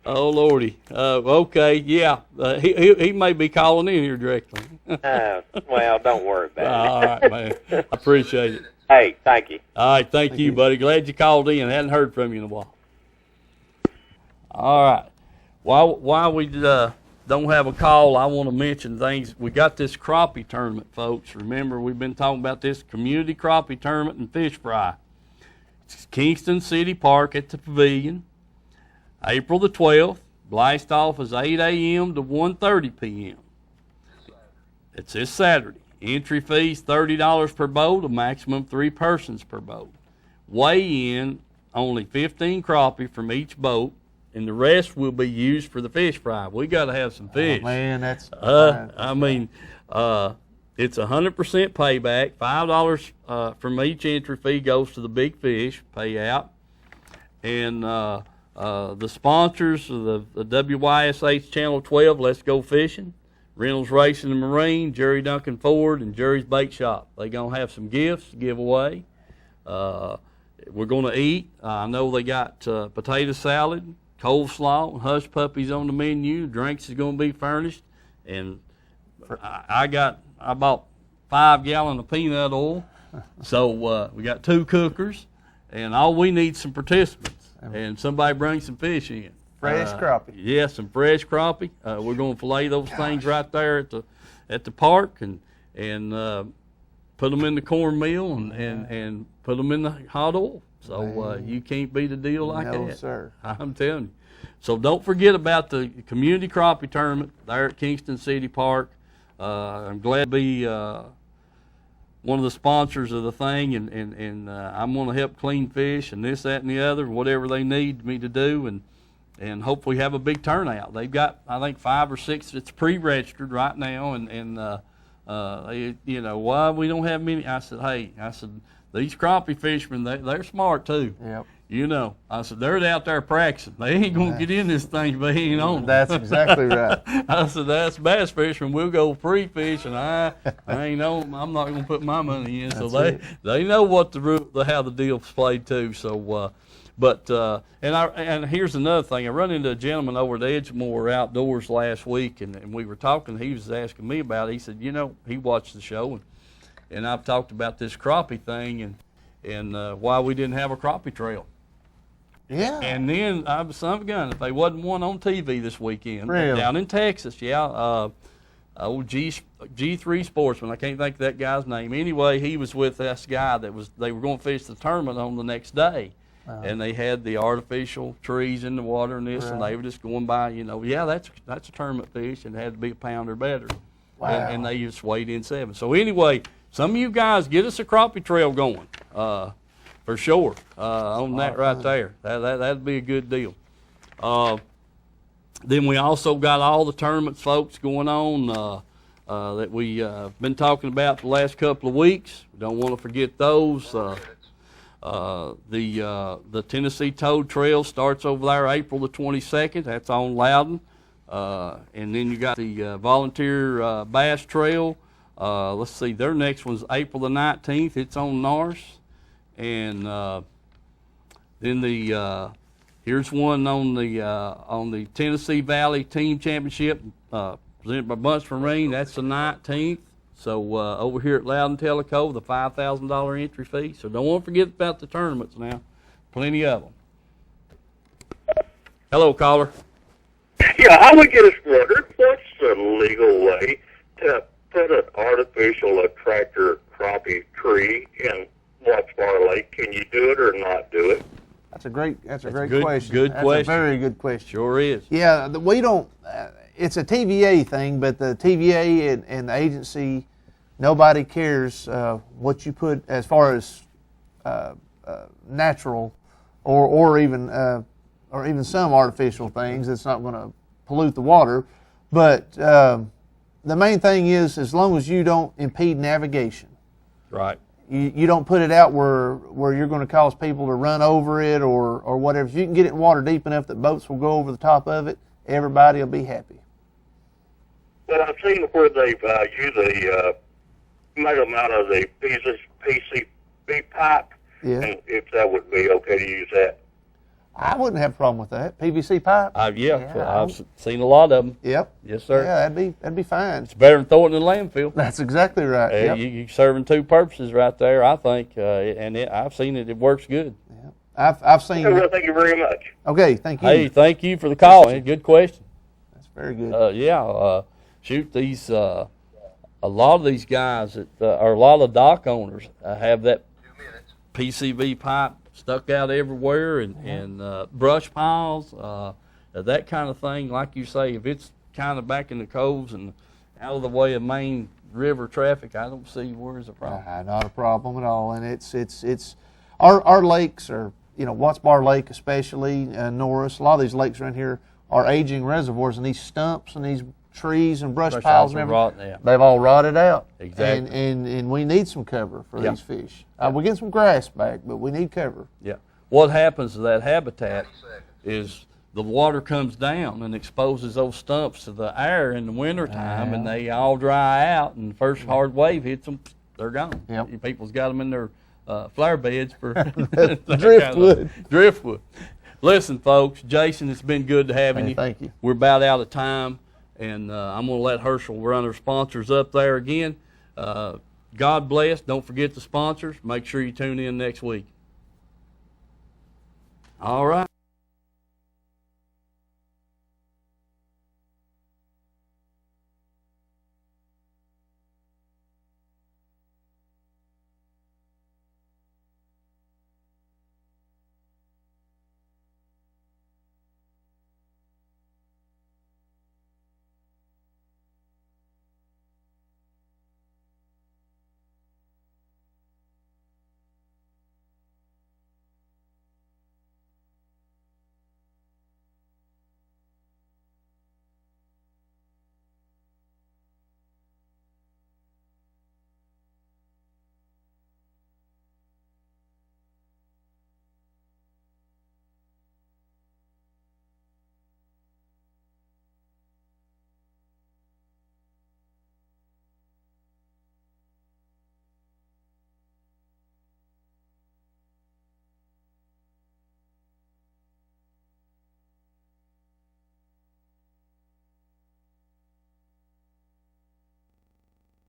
Oh, Lordy. Okay, yeah. He may be calling in here directly. Well, don't worry about it. All right, man. I appreciate it. Hey, thank you. All right, thank you, buddy. Glad you called in. Hadn't heard from you in a while. All right. While we don't have a call, I want to mention things. We got this crappie tournament, folks. Remember, we've been talking about this community crappie tournament and fish fry. It's Kingston City Park at the Pavilion, April the 12th. Blast off is 8 a.m. to 1:30 p.m. It's this Saturday. Entry fees $30 per boat, a maximum 3 persons per boat. Weigh in only 15 crappie from each boat, and the rest will be used for the fish fry. We got to have some fish. Oh, man, that's. I mean, it's 100% payback. $5 from each entry fee goes to the big fish payout, and the sponsors of the WYSH Channel 12, Let's Go Fishing, Reynolds Racing and Marine, Jerry Duncan Ford, and Jerry's Bait Shop. They're going to have some gifts to give away. We're going to eat. I know they got potato salad, coleslaw, and hush puppies on the menu. Drinks is going to be furnished. And I bought 5 gallons of peanut oil. So we got 2 cookers, and all we need is some participants. And somebody bring some fish in. Fresh crappie. Yeah, some fresh crappie. We're going to fillet those things right there at the park and put them in the cornmeal and put them in the hot oil. So you can't beat a deal like that. No, sir. I'm telling you. So don't forget about the community crappie tournament there at Kingston City Park. I'm glad to be one of the sponsors of the thing, and I'm going to help clean fish and this, that, and the other, whatever they need me to do, and hopefully have a big turnout. They've got, I think, 5 or 6 that's pre-registered right now, and they, you know, why we don't have many. I said, these crappie fishermen, they're smart too. Yep. You know, I said, they're out there practicing. They ain't going to get in this thing if they ain't on it. That's exactly right. I said, that's bass fishermen. We'll go free fish, and I ain't on. I'm not going to put my money in. So they know what how the deal's played too. So, and here's another thing. I run into a gentleman over at Edgemore Outdoors last week, and we were talking. He was asking me about it. He said, you know, he watched the show, and I've talked about this crappie thing and why we didn't have a crappie trail. Yeah. And then I was some gun. If they wasn't one on TV this weekend, really? Down in Texas, old G3 Sportsman. I can't think of that guy's name. Anyway, he was with this guy they were going to fish the tournament on the next day. And they had the artificial trees in the water and this, and they were just going by, you know, that's a tournament fish, and it had to be a pound or better. Wow. And they just weighed in 7. So anyway, some of you guys get us a crappie trail going, for sure, on that right there. That'd be a good deal. Then we also got all the tournaments, folks, going on that we been talking about the last couple of weeks. We don't want to forget those. The Tennessee Toad Trail starts over there April the 22nd. That's on Loudon. And then you got the Volunteer Bass Trail. Let's see, their next one's April the 19th. It's on Norris. And then here's one on the Tennessee Valley Team Championship presented by Bunch Marine. That's the 19th. So over here at Loudon Tellico, the $5,000 entry fee. So don't want to forget about the tournaments now. Plenty of them. Hello, caller. Yeah, I would get us wondered, what's the legal way to put an artificial attractor crappie tree in Watts Bar Lake? Can you do it or not do it? That's a great question. Good That's question. a very good question. Sure is. Yeah, we don't. It's a TVA thing, but the TVA and the agency, nobody cares what you put as far as natural or even some artificial things. It's not going to pollute the water, but the main thing is as long as you don't impede navigation. Right. You don't put it out where you're going to cause people to run over it or whatever. If you can get it in water deep enough that boats will go over the top of it, everybody will be happy. Well, I've seen where they've used made them out of the PCB pipe, Yeah. and if that would be okay to use that. I wouldn't have a problem with that. PVC pipe. I've seen a lot of them. Yep. Yes, sir. Yeah, that'd be fine. It's better than throwing it in the landfill. That's exactly right. Yep. You're serving two purposes right there, I think, and I've seen it. It works good. Yeah. I've seen. Well, thank you very much. Okay, thank you. Hey, thank you for the call. Good question. That's very good. Shoot, these a lot of these guys or a lot of dock owners have that PCV pipe stuck out everywhere and brush piles, that kind of thing. Like you say, if it's kind of back in the coves and out of the way of main river traffic, I don't see where's the problem. Not a problem at all. And it's our lakes are, Watts Bar Lake especially, Norris, a lot of these lakes around here are aging reservoirs, and these stumps and these trees and brush piles and everything, they've all rotted out. Exactly. And we need some cover for these fish. We get some grass back, but we need cover. Yeah. What happens to that habitat is the water comes down and exposes those stumps to the air in the wintertime, and they all dry out, and the first hard wave hits them, they're gone. Yep. People's got them in their flower beds for driftwood. Listen, folks, Jason, it's been good to having you. Thank you. We're about out of time, and I'm going to let Herschel run our sponsors up there again. God bless. Don't forget the sponsors. Make sure you tune in next week. All right.